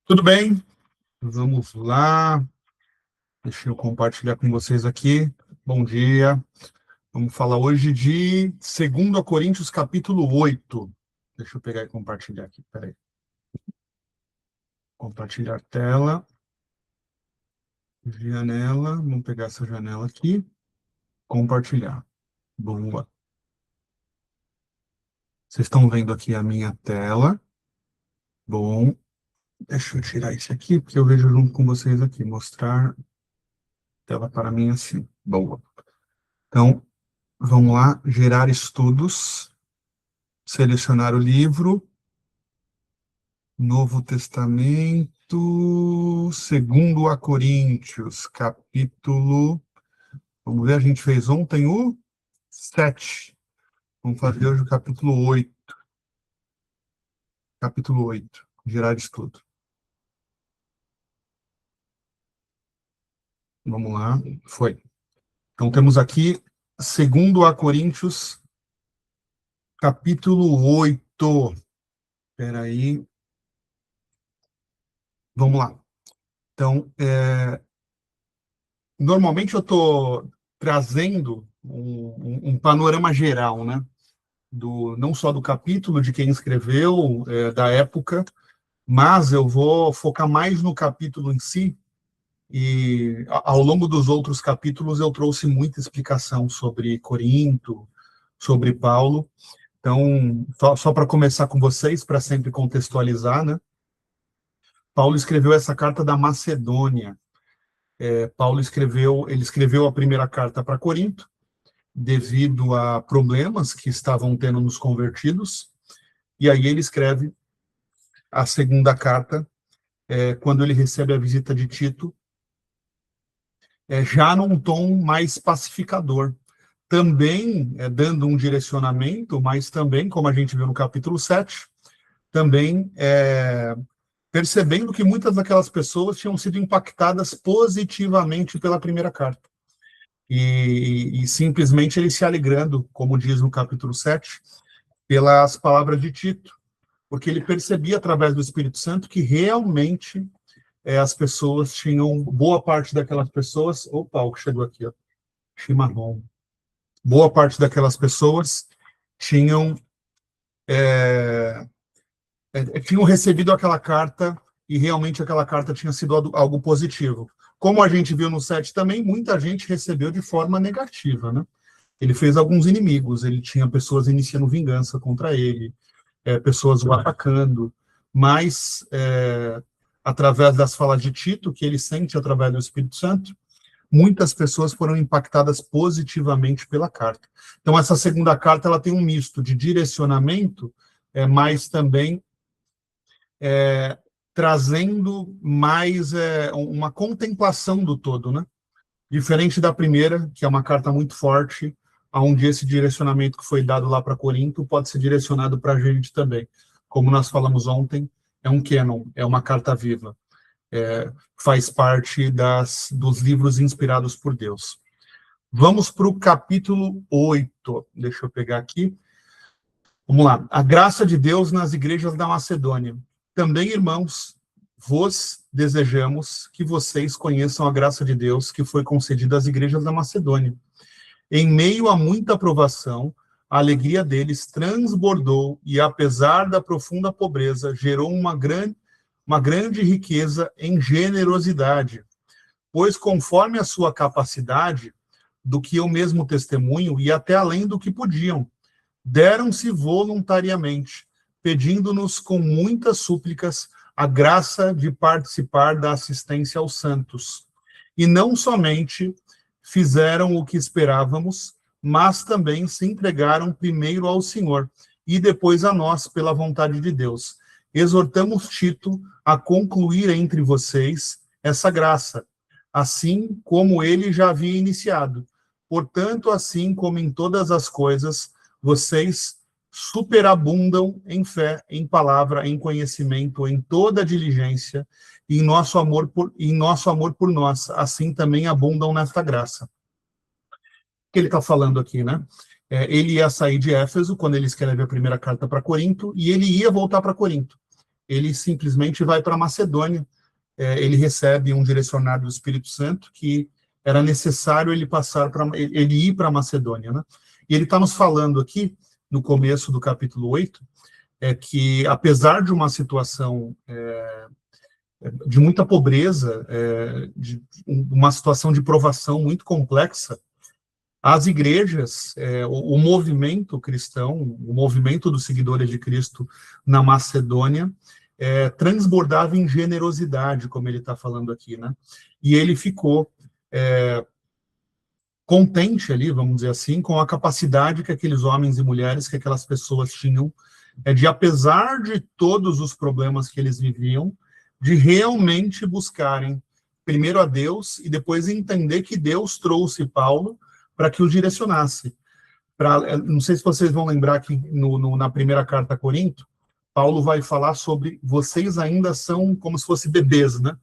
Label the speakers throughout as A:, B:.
A: Tudo bem? Vamos lá. Deixa eu compartilhar com vocês aqui. Bom dia. Vamos falar hoje de 2 Coríntios, capítulo 8. Deixa eu pegar e compartilhar aqui. Peraí. Compartilhar a tela. Janela. Vamos pegar essa janela aqui. Compartilhar. Boa. Vocês estão vendo aqui a minha tela. Bom. Deixa eu tirar isso aqui, porque eu vejo junto com vocês aqui. Mostrar tela para mim assim. Boa. Então, vamos lá. Gerar estudos. Selecionar o livro, Novo Testamento, 2 capítulo. Vamos ver, a gente fez ontem o 7. Vamos fazer hoje o capítulo 8. Capítulo 8, gerar estudo. Vamos lá, foi. Então temos aqui 2 Coríntios, capítulo 8. Espera aí. Vamos lá. Então, normalmente eu estou trazendo um panorama geral, né? Não só do capítulo, de quem escreveu, da época, mas eu vou focar mais no capítulo em si, e ao longo dos outros capítulos eu trouxe muita explicação sobre Corinto, sobre Paulo. Então, só para começar com vocês, para sempre contextualizar, né? Paulo escreveu essa carta da Macedônia. Ele escreveu a primeira carta para Corinto, devido a problemas que estavam tendo nos convertidos, e aí ele escreve a segunda carta, quando ele recebe a visita de Tito, já num tom mais pacificador, também dando um direcionamento, mas também, como a gente viu no capítulo 7, também percebendo que muitas daquelas pessoas tinham sido impactadas positivamente pela primeira carta. E simplesmente ele se alegrando, como diz no capítulo 7, pelas palavras de Tito, porque ele percebia através do Espírito Santo que realmente as pessoas tinham, boa parte daquelas pessoas, opa, o que chegou aqui, ó, chimarrão, boa parte daquelas pessoas tinham, tinham recebido aquela carta e realmente aquela carta tinha sido algo positivo. Como a gente viu no 7 também, muita gente recebeu de forma negativa, né? Ele fez alguns inimigos, ele tinha pessoas iniciando vingança contra ele, pessoas o atacando, mas através das falas de Tito, que ele sente através do Espírito Santo, muitas pessoas foram impactadas positivamente pela carta. Então, essa segunda carta ela tem um misto de direcionamento, mas também trazendo mais uma contemplação do todo, né? Diferente da primeira, que é uma carta muito forte, onde esse direcionamento que foi dado lá para Corinto pode ser direcionado para a gente também. Como nós falamos ontem, é um cânon, é uma carta viva. Faz parte dos livros inspirados por Deus. Vamos para o capítulo 8. Deixa eu pegar aqui. Vamos lá. A graça de Deus nas igrejas da Macedônia. Também, irmãos, vos desejamos que vocês conheçam a graça de Deus que foi concedida às igrejas da Macedônia. Em meio a muita provação, a alegria deles transbordou e, apesar da profunda pobreza, gerou uma grande riqueza em generosidade, pois, conforme a sua capacidade, do que eu mesmo testemunho, e até além do que podiam, deram-se voluntariamente, pedindo-nos com muitas súplicas a graça de participar da assistência aos santos. E não somente fizeram o que esperávamos, mas também se entregaram primeiro ao Senhor e depois a nós pela vontade de Deus. Exortamos Tito a concluir entre vocês essa graça, assim como ele já havia iniciado. Portanto, assim como em todas as coisas, vocês superabundam em fé, em palavra, em conhecimento, em toda diligência, e em nosso amor por nós, assim também abundam nesta graça. O que ele está falando aqui, né? Ele ia sair de Éfeso quando ele escreve a primeira carta para Corinto, e ele ia voltar para Corinto. ele simplesmente vai para Macedônia. Ele recebe um direcionado do Espírito Santo que era necessário ele ir para Macedônia, né? E ele está nos falando aqui, no começo do capítulo 8, que apesar de uma situação de muita pobreza, de uma situação de provação muito complexa, as igrejas, o movimento cristão, o movimento dos seguidores de Cristo na Macedônia, transbordava em generosidade, como ele está falando aqui, né? E ele ficou contente ali, vamos dizer assim, com a capacidade que aqueles homens e mulheres, que aquelas pessoas tinham, de, apesar de todos os problemas que eles viviam, de realmente buscarem primeiro a Deus e depois entender que Deus trouxe Paulo para que os direcionasse. Não sei se vocês vão lembrar que na primeira carta a Corinto, Paulo vai falar sobre vocês ainda são como se fossem bebês, né?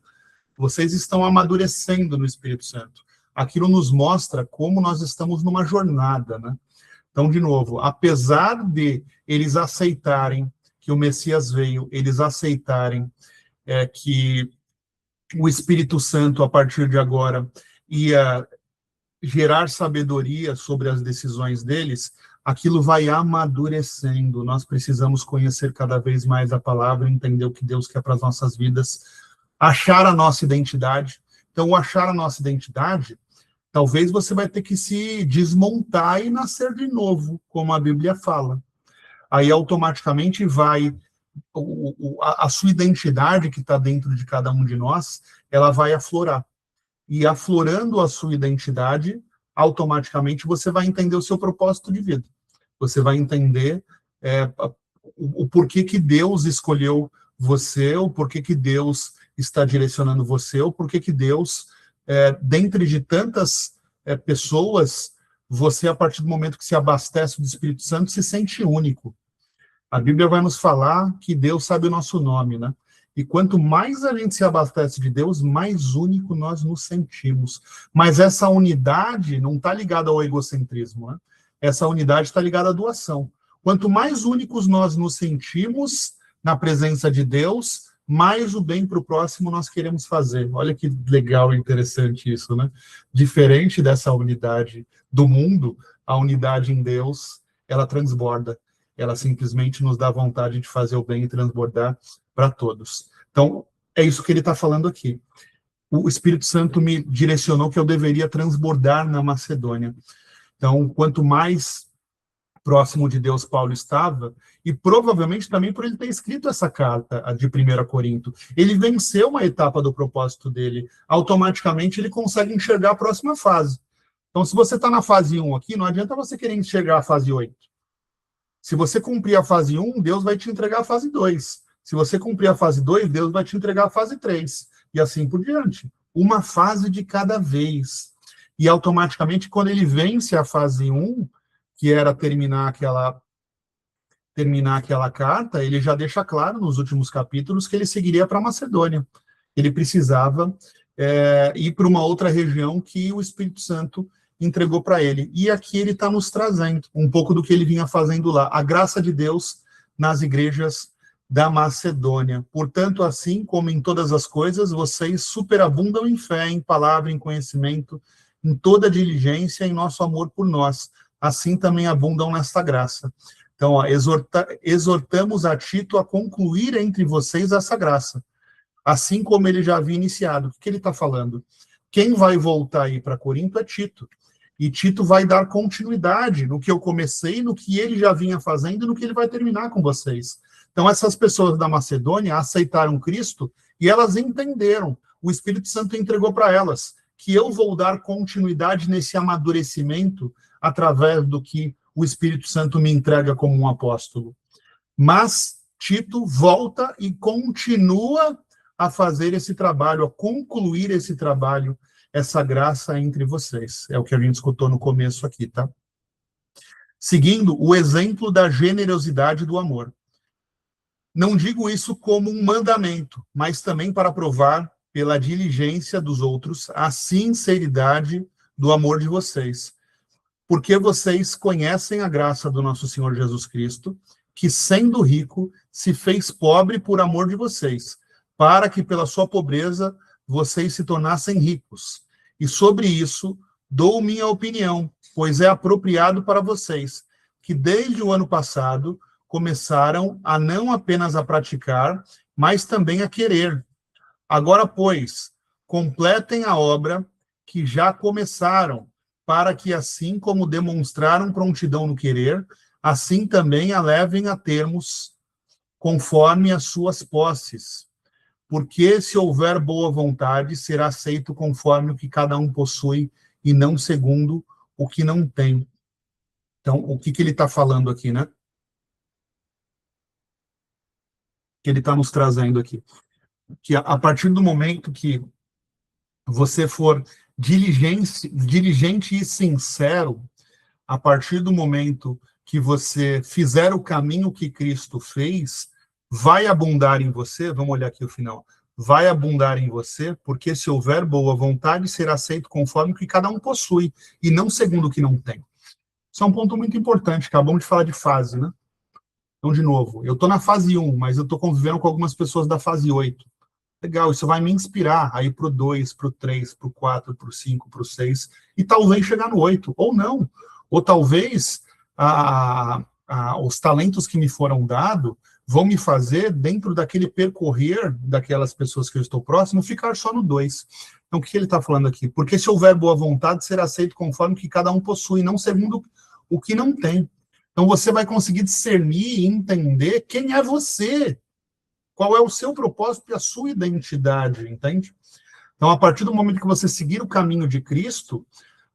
A: Vocês estão amadurecendo no Espírito Santo. Aquilo nos mostra como nós estamos numa jornada, né? Então, de novo, apesar de eles aceitarem que o Messias veio, eles aceitarem que o Espírito Santo, a partir de agora, ia gerar sabedoria sobre as decisões deles, aquilo vai amadurecendo. Nós precisamos conhecer cada vez mais a palavra, entender o que Deus quer para as nossas vidas, achar a nossa identidade. Então, o achar a nossa identidade, talvez você vai ter que se desmontar e nascer de novo, como a Bíblia fala. Aí, automaticamente, a sua identidade que está dentro de cada um de nós, ela vai aflorar. E aflorando a sua identidade, automaticamente você vai entender o seu propósito de vida. Você vai entender o porquê que Deus escolheu você, o porquê que Deus está direcionando você, o porquê que Deus, dentre de tantas pessoas, você, a partir do momento que se abastece do Espírito Santo, se sente único. A Bíblia vai nos falar que Deus sabe o nosso nome, né? E quanto mais a gente se abastece de Deus, mais único nós nos sentimos. Mas essa unidade não está ligada ao egocentrismo, né? Essa unidade está ligada à doação. Quanto mais únicos nós nos sentimos na presença de Deus, mais o bem para o próximo nós queremos fazer. Olha que legal e interessante isso, né? Diferente dessa unidade do mundo, a unidade em Deus, ela transborda. Ela simplesmente nos dá vontade de fazer o bem e transbordar para todos. Então, é isso que ele está falando aqui. O Espírito Santo me direcionou que eu deveria transbordar na Macedônia. Então, quanto mais próximo de Deus Paulo estava, e provavelmente também por ele ter escrito essa carta, a de 1 Corinto, ele venceu uma etapa do propósito dele, automaticamente ele consegue enxergar a próxima fase. Então, se você está na fase 1 aqui, não adianta você querer enxergar a fase 8. Se você cumprir a fase 1, Deus vai te entregar a fase 2. Se você cumprir a fase 2, Deus vai te entregar a fase 3. E assim por diante. Uma fase de cada vez. E automaticamente, quando ele vence a fase 1, que era terminar aquela carta, ele já deixa claro nos últimos capítulos que ele seguiria para a Macedônia. Ele precisava ir para uma outra região que o Espírito Santo entregou para ele. E aqui ele está nos trazendo um pouco do que ele vinha fazendo lá. A graça de Deus nas igrejas da Macedônia. Portanto, assim como em todas as coisas, vocês superabundam em fé, em palavra, em conhecimento, em toda diligência, em nosso amor por nós. Assim também abundam nesta graça. Então, ó, exortamos a Tito a concluir entre vocês essa graça, assim como ele já havia iniciado. O que ele está falando? Quem vai voltar aí para Corinto é Tito. E Tito vai dar continuidade no que eu comecei, no que ele já vinha fazendo e no que ele vai terminar com vocês. Então, essas pessoas da Macedônia aceitaram Cristo e elas entenderam. O Espírito Santo entregou para elas que eu vou dar continuidade nesse amadurecimento através do que o Espírito Santo me entrega como um apóstolo. Mas Tito volta e continua a fazer esse trabalho, a concluir esse trabalho, essa graça entre vocês. É o que a gente escutou no começo aqui, tá? Seguindo o exemplo da generosidade e do amor. Não digo isso como um mandamento, mas também para provar, pela diligência dos outros, a sinceridade do amor de vocês. Porque vocês conhecem a graça do nosso Senhor Jesus Cristo, que, sendo rico, se fez pobre por amor de vocês, para que pela sua pobreza vocês se tornassem ricos. E sobre isso dou minha opinião, pois é apropriado para vocês, que desde o ano passado começaram a não apenas a praticar, mas também a querer. Agora, pois, completem a obra que já começaram, para que, assim como demonstraram prontidão no querer, assim também a levem a termos, conforme as suas posses. Porque, se houver boa vontade, será aceito conforme o que cada um possui, e não segundo o que não tem. Então, o que ele está falando aqui, né? Que ele está nos trazendo aqui. Que a partir do momento que você for diligente e sincero, a partir do momento que você fizer o caminho que Cristo fez, vai abundar em você, vamos olhar aqui o final, vai abundar em você, porque se houver boa vontade, será aceito conforme o que cada um possui, e não segundo o que não tem. Isso é um ponto muito importante, acabamos de falar de fase, né? Então, de novo, eu estou na fase 1, mas eu estou convivendo com algumas pessoas da fase 8. Legal, isso vai me inspirar a ir para o 2, para o 3, para o 4, para o 5, para o 6, e talvez chegar no 8, ou não. Ou talvez os talentos que me foram dados vão me fazer, dentro daquele percorrer daquelas pessoas que eu estou próximo, ficar só no 2. Então, o que ele está falando aqui? Porque se houver boa vontade, será aceito conforme que cada um possui, não segundo o que não tem. Então, você vai conseguir discernir e entender quem é você, qual é o seu propósito e a sua identidade, entende? Então, a partir do momento que você seguir o caminho de Cristo,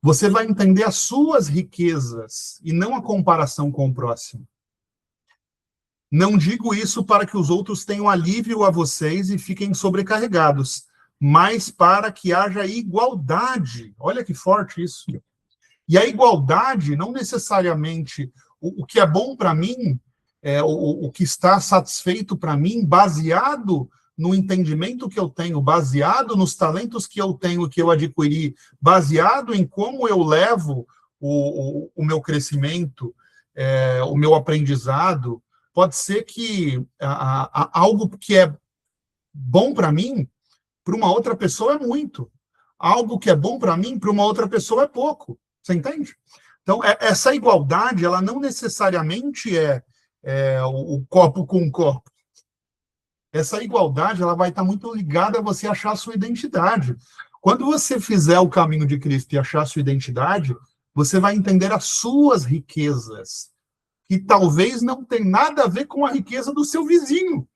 A: você vai entender as suas riquezas e não a comparação com o próximo. Não digo isso para que os outros tenham alívio a vocês e fiquem sobrecarregados, mas para que haja igualdade. Olha que forte isso. E a igualdade, não necessariamente o que é bom para mim, o que está satisfeito para mim, baseado no entendimento que eu tenho, baseado nos talentos que eu tenho, que eu adquiri, baseado em como eu levo o meu crescimento, o meu aprendizado. Pode ser que algo que é bom para mim, para uma outra pessoa é muito. Algo que é bom para mim, para uma outra pessoa é pouco. Você entende? Então, essa igualdade, ela não necessariamente é o copo com o copo. Essa igualdade, ela vai estar muito ligada a você achar a sua identidade. Quando você fizer o caminho de Cristo e achar a sua identidade, você vai entender as suas riquezas, que talvez não tem nada a ver com a riqueza do seu vizinho.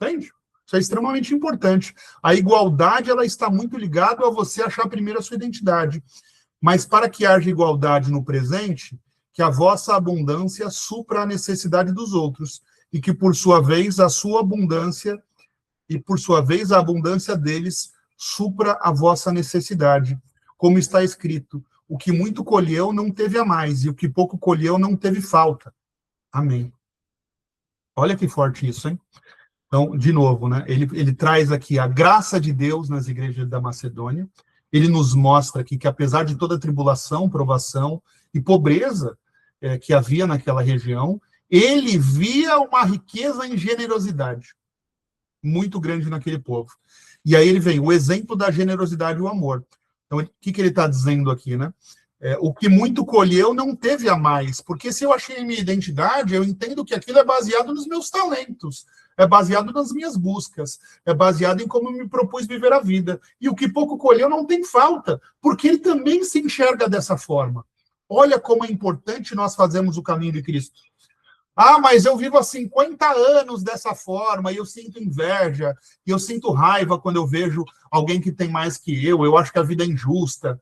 A: Entende? Isso é extremamente importante. A igualdade, ela está muito ligada a você achar primeiro a sua identidade. Mas para que haja igualdade no presente, que a vossa abundância supra a necessidade dos outros, e que, por sua vez, a sua abundância, e por sua vez, a abundância deles supra a vossa necessidade. Como está escrito, o que muito colheu não teve a mais, e o que pouco colheu não teve falta. Amém. Olha que forte isso, hein? Então, de novo, né? Ele traz aqui a graça de Deus nas igrejas da Macedônia. Ele nos mostra aqui que, apesar de toda tribulação, provação e pobreza que havia naquela região, ele via uma riqueza em generosidade muito grande naquele povo. E aí ele vem o exemplo da generosidade e o amor. Então, o que ele está dizendo aqui, né? O que muito colheu não teve a mais, porque se eu achei minha identidade, eu entendo que aquilo é baseado nos meus talentos, é baseado nas minhas buscas, é baseado em como eu me propus viver a vida. E o que pouco colheu não tem falta, porque ele também se enxerga dessa forma. Olha como é importante nós fazermos o caminho de Cristo. Ah, mas eu vivo há 50 anos dessa forma, e eu sinto inveja, e eu sinto raiva quando eu vejo alguém que tem mais que eu acho que a vida é injusta.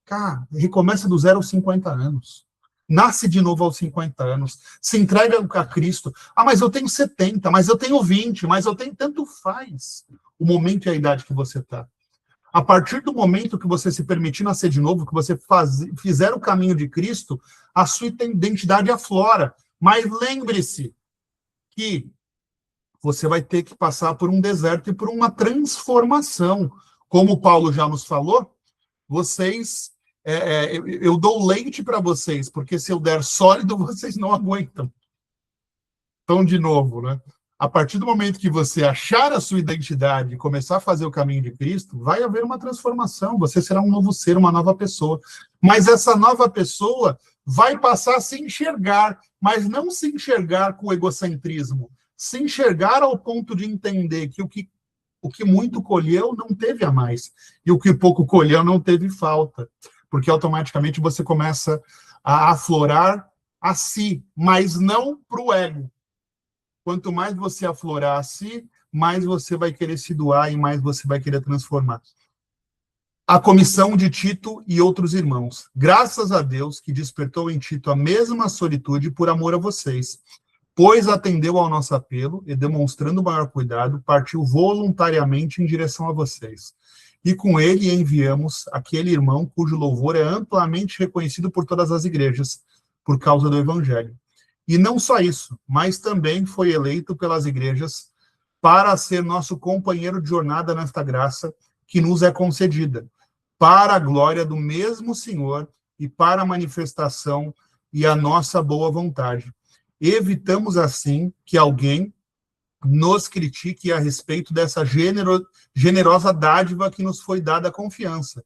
A: Cara, recomeça do 0 aos 50 anos. Nasce de novo aos 50 anos. Se entrega a Cristo. Ah, mas eu tenho 70, mas eu tenho 20, mas eu tenho... Tanto faz o momento e a idade que você está. A partir do momento que você se permitir nascer de novo, que você fizer o caminho de Cristo, a sua identidade aflora. Mas lembre-se que você vai ter que passar por um deserto e por uma transformação. Como Paulo já nos falou, vocês... eu dou leite para vocês, porque se eu der sólido, vocês não aguentam. Então, de novo, né? A partir do momento que você achar a sua identidade e começar a fazer o caminho de Cristo, vai haver uma transformação, você será um novo ser, uma nova pessoa. Mas essa nova pessoa vai passar a se enxergar, mas não se enxergar com egocentrismo, se enxergar ao ponto de entender que o que muito colheu não teve a mais, e o que pouco colheu não teve falta, porque automaticamente você começa a aflorar a si, mas não para o ego. Quanto mais você aflorar a si, mais você vai querer se doar e mais você vai querer transformar. A comissão de Tito e outros irmãos. Graças a Deus que despertou em Tito a mesma solitude por amor a vocês, pois atendeu ao nosso apelo e, demonstrando maior cuidado, partiu voluntariamente em direção a vocês. E com ele enviamos aquele irmão cujo louvor é amplamente reconhecido por todas as igrejas, por causa do evangelho. E não só isso, mas também foi eleito pelas igrejas para ser nosso companheiro de jornada nesta graça que nos é concedida, para a glória do mesmo Senhor e para a manifestação e a nossa boa vontade. Evitamos, assim, que alguém nos critique a respeito dessa generosa dádiva que nos foi dada a confiança,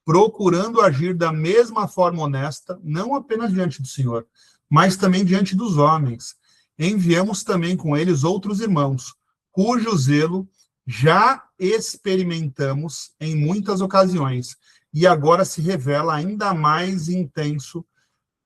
A: procurando agir da mesma forma honesta, não apenas diante do Senhor, mas também diante dos homens. Enviamos também com eles outros irmãos, cujo zelo já experimentamos em muitas ocasiões, e agora se revela ainda mais intenso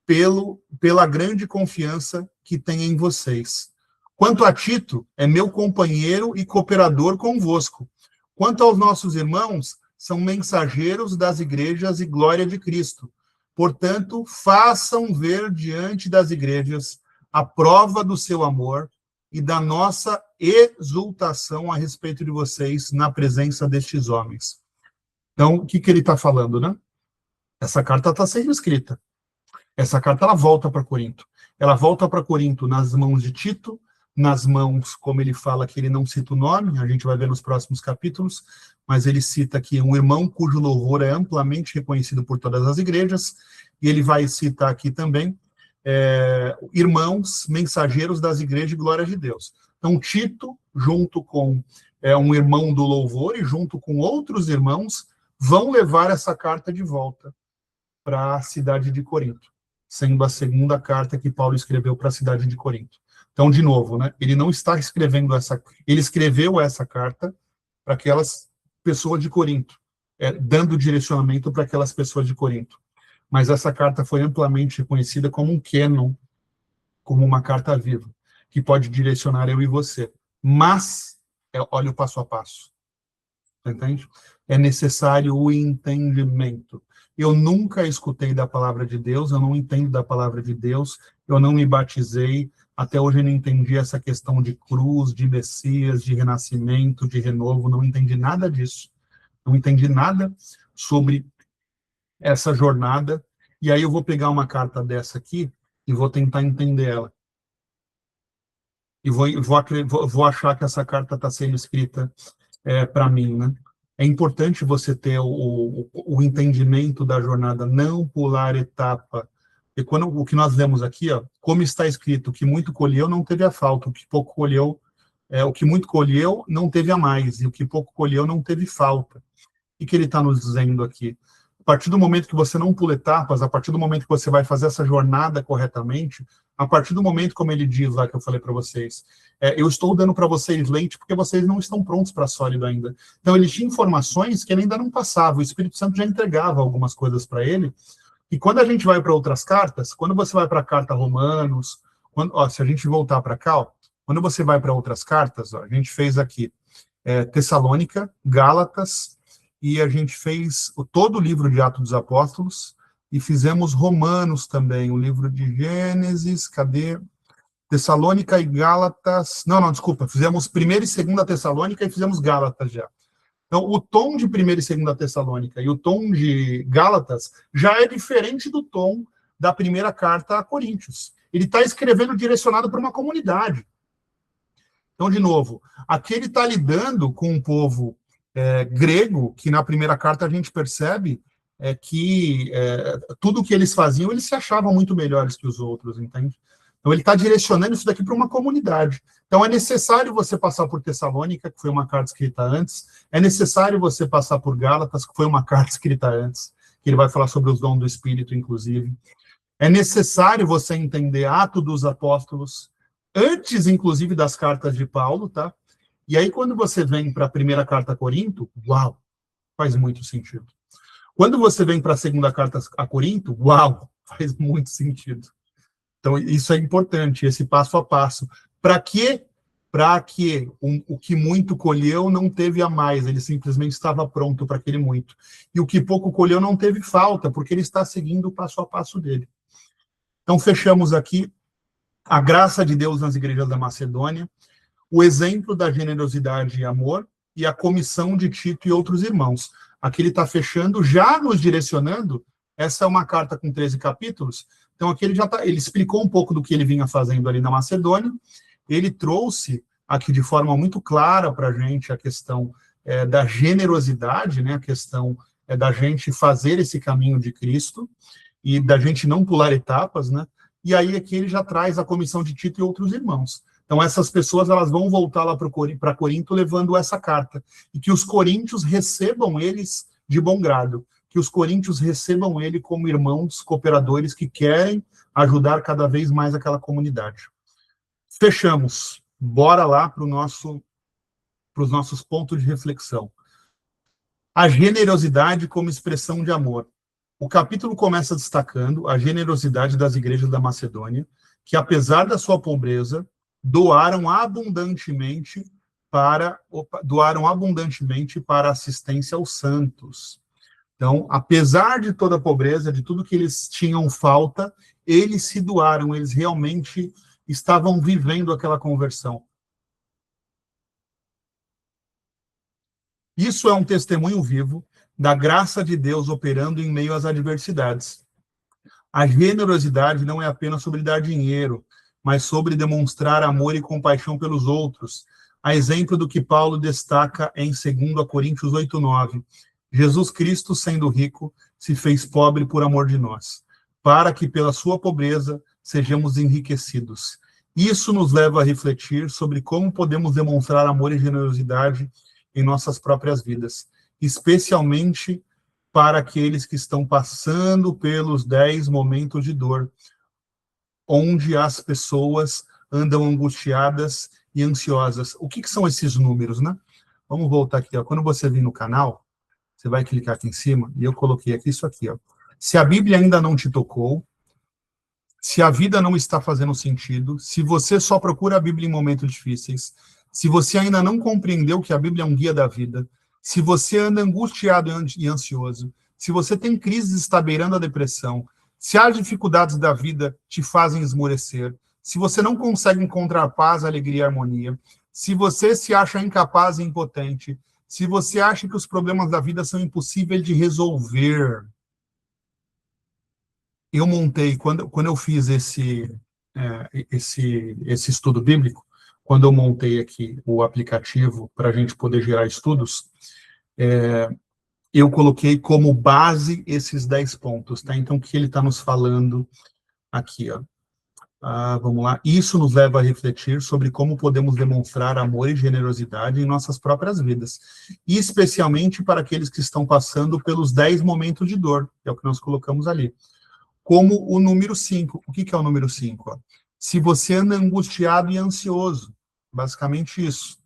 A: pela grande confiança que tem em vocês. Quanto a Tito, é meu companheiro e cooperador convosco. Quanto aos nossos irmãos, são mensageiros das igrejas e glória de Cristo. Portanto, façam ver diante das igrejas a prova do seu amor e da nossa exultação a respeito de vocês na presença destes homens. Então, o que ele está falando, né? Essa carta está sendo escrita. Essa carta, ela volta para Corinto. Ela volta para Corinto nas mãos de Tito, nas mãos, como ele fala que ele não cita o nome, a gente vai ver nos próximos capítulos, mas ele cita aqui um irmão cujo louvor é amplamente reconhecido por todas as igrejas, e ele vai citar aqui também irmãos, mensageiros das igrejas de glória de Deus. Então, Tito, junto com um irmão do louvor e junto com outros irmãos, vão levar essa carta de volta para a cidade de Corinto, sendo a segunda carta que Paulo escreveu para a cidade de Corinto. Então, de novo, né, ele não está escrevendo ele escreveu essa carta para aquelas pessoas de Corinto, dando direcionamento para aquelas pessoas de Corinto. Mas essa carta foi amplamente reconhecida como um cânon, como uma carta viva, que pode direcionar eu e você. Mas, olha o passo a passo. Entende? É necessário o entendimento. Eu nunca escutei da palavra de Deus, eu não entendo da palavra de Deus, eu não me batizei, até hoje eu não entendi essa questão de cruz, de Messias, de renascimento, de renovo, não entendi nada disso. Não entendi nada sobre essa jornada, e aí eu vou pegar uma carta dessa aqui e vou tentar entender ela. E vou achar que essa carta está sendo escrita para mim, né? É importante você ter o entendimento da jornada, não pular etapa. E o que nós vemos aqui, ó, como está escrito, o que muito colheu não teve a falta, o que pouco colheu, o que muito colheu não teve a mais, e o que pouco colheu não teve falta. O que ele está nos dizendo aqui? A partir do momento que você não pula etapas, a partir do momento que você vai fazer essa jornada corretamente, a partir do momento, como ele diz lá, que eu falei para vocês, eu estou dando para vocês leite porque vocês não estão prontos para sólido ainda. Então, ele tinha informações que ele ainda não passava, o Espírito Santo já entregava algumas coisas para ele, e quando a gente vai para outras cartas, quando você vai para a carta Romanos, se a gente voltar para cá, quando você vai para outras cartas, a gente fez aqui Tessalônica, Gálatas, e a gente fez todo o livro de Atos dos Apóstolos, e fizemos Romanos também, o livro de Gênesis, cadê? Tessalônica e Gálatas, não, desculpa, fizemos 1ª e 2ª Tessalônica e fizemos Gálatas já. Então, o tom de 1ª e 2ª Tessalônica e o tom de Gálatas já é diferente do tom da primeira carta a Coríntios. Ele está escrevendo direcionado para uma comunidade. Então, de novo, aqui ele está lidando com um povo grego, que na primeira carta a gente percebe que tudo que eles faziam, eles se achavam muito melhores que os outros, entende? Então, ele está direcionando isso daqui para uma comunidade. Então, é necessário você passar por Tessalônica, que foi uma carta escrita antes, é necessário você passar por Gálatas, que foi uma carta escrita antes, que ele vai falar sobre os dons do Espírito, inclusive. É necessário você entender Atos dos Apóstolos, antes, inclusive, das cartas de Paulo, tá? E aí, quando você vem para a primeira carta a Corinto, uau, faz muito sentido. Quando você vem para a segunda carta a Corinto, uau, faz muito sentido. Então, isso é importante, esse passo a passo. Para quê? Para que o que muito colheu não teve a mais, ele simplesmente estava pronto para aquele muito. E o que pouco colheu não teve falta, porque ele está seguindo o passo a passo dele. Então, fechamos aqui a graça de Deus nas igrejas da Macedônia, o exemplo da generosidade e amor, e a comissão de Tito e outros irmãos. Aqui ele está fechando, já nos direcionando. Essa é uma carta com 13 capítulos. Então, aqui ele explicou um pouco do que ele vinha fazendo ali na Macedônia. Ele trouxe aqui de forma muito clara para a gente a questão da generosidade, né? A questão da gente fazer esse caminho de Cristo e da gente não pular etapas, né? E aí aqui ele já traz a comissão de Tito e outros irmãos. Então, essas pessoas elas vão voltar lá para Corinto levando essa carta. E que os coríntios recebam eles de bom grado. Que os coríntios recebam ele como irmãos cooperadores que querem ajudar cada vez mais aquela comunidade. Fechamos. Bora lá para os nossos pontos de reflexão. A generosidade como expressão de amor. O capítulo começa destacando a generosidade das igrejas da Macedônia, que apesar da sua pobreza, doaram abundantemente para assistência aos santos. Então, apesar de toda a pobreza, de tudo que eles tinham falta, eles se doaram, eles realmente estavam vivendo aquela conversão. Isso é um testemunho vivo da graça de Deus operando em meio às adversidades. A generosidade não é apenas sobre dar dinheiro, mas sobre demonstrar amor e compaixão pelos outros. A exemplo do que Paulo destaca em 2 Coríntios 8:9. Jesus Cristo, sendo rico, se fez pobre por amor de nós, para que pela sua pobreza sejamos enriquecidos. Isso nos leva a refletir sobre como podemos demonstrar amor e generosidade em nossas próprias vidas, especialmente para aqueles que estão passando pelos 10 momentos de dor, onde as pessoas andam angustiadas e ansiosas. O que são esses números, né? Vamos voltar aqui, ó. Quando você vir no canal, você vai clicar aqui em cima, e eu coloquei aqui isso aqui, ó. Se a Bíblia ainda não te tocou, se a vida não está fazendo sentido, se você só procura a Bíblia em momentos difíceis, se você ainda não compreendeu que a Bíblia é um guia da vida, se você anda angustiado e ansioso, se você tem crises que está beirando a depressão, se as dificuldades da vida te fazem esmorecer, se você não consegue encontrar paz, alegria e harmonia, se você se acha incapaz e impotente, se você acha que os problemas da vida são impossíveis de resolver. Eu montei, quando eu fiz esse estudo bíblico, quando eu montei aqui o aplicativo para a gente poder gerar estudos, eu coloquei como base esses 10 pontos, tá? Então, o que ele está nos falando aqui, ó? Vamos lá. Isso nos leva a refletir sobre como podemos demonstrar amor e generosidade em nossas próprias vidas, e especialmente para aqueles que estão passando pelos 10 momentos de dor, que é o que nós colocamos ali. Como o número 5. O que é o número 5? Ó? Se você anda angustiado e ansioso, basicamente isso.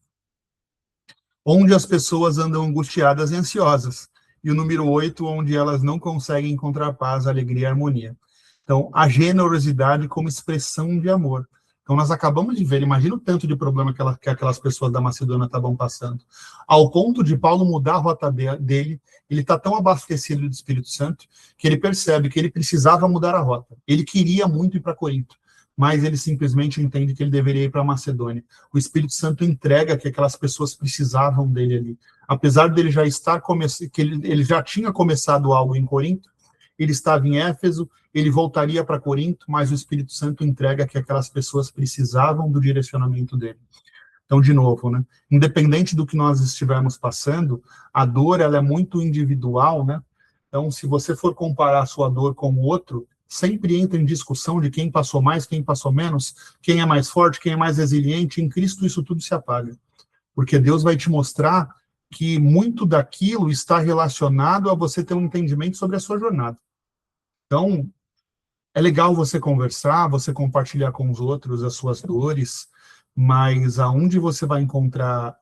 A: Onde as pessoas andam angustiadas e ansiosas. E o número 8, onde elas não conseguem encontrar paz, alegria e harmonia. Então, a generosidade como expressão de amor. Então, nós acabamos de ver, imagina o tanto de problema que aquelas pessoas da Macedônia estavam passando. Ao ponto de Paulo mudar a rota dele, ele está tão abastecido do Espírito Santo, que ele percebe que ele precisava mudar a rota. Ele queria muito ir para Corinto, mas ele simplesmente entende que ele deveria ir para Macedônia. O Espírito Santo entrega que aquelas pessoas precisavam dele ali. Apesar dele já estar que ele já tinha começado algo em Corinto, ele estava em Éfeso, ele voltaria para Corinto, mas o Espírito Santo entrega que aquelas pessoas precisavam do direcionamento dele. Então, de novo, né? Independente do que nós estivermos passando, a dor ela é muito individual, né? Então, se você for comparar a sua dor com o outro, sempre entra em discussão de quem passou mais, quem passou menos, quem é mais forte, quem é mais resiliente. Em Cristo isso tudo se apaga, porque Deus vai te mostrar que muito daquilo está relacionado a você ter um entendimento sobre a sua jornada. Então, é legal você conversar, você compartilhar com os outros as suas dores, mas aonde você vai encontrar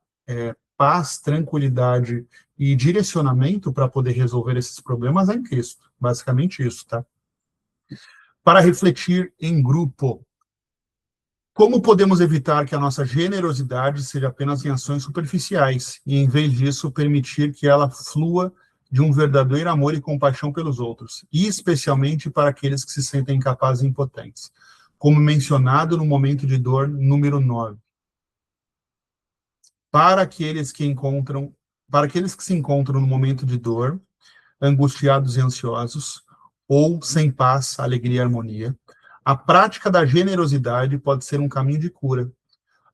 A: paz, tranquilidade e direcionamento para poder resolver esses problemas é em Cristo. Basicamente isso, tá? Para refletir em grupo. Como podemos evitar que a nossa generosidade seja apenas em ações superficiais e, em vez disso, permitir que ela flua de um verdadeiro amor e compaixão pelos outros, e especialmente para aqueles que se sentem incapazes e impotentes, como mencionado no momento de dor número 9. Para aqueles que se encontram no momento de dor, angustiados e ansiosos, ou sem paz, alegria e harmonia, a prática da generosidade pode ser um caminho de cura.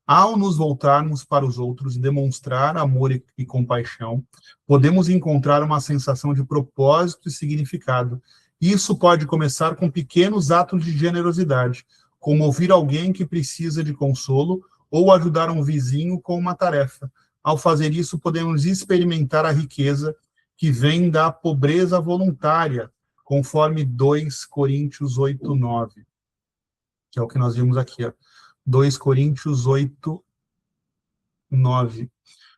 A: Ao nos voltarmos para os outros e demonstrar amor e compaixão, podemos encontrar uma sensação de propósito e significado. Isso pode começar com pequenos atos de generosidade, como ouvir alguém que precisa de consolo ou ajudar um vizinho com uma tarefa. Ao fazer isso, podemos experimentar a riqueza que vem da pobreza voluntária, conforme 2 Coríntios 8:9, que é o que nós vimos aqui, ó. 2 Coríntios 8:9.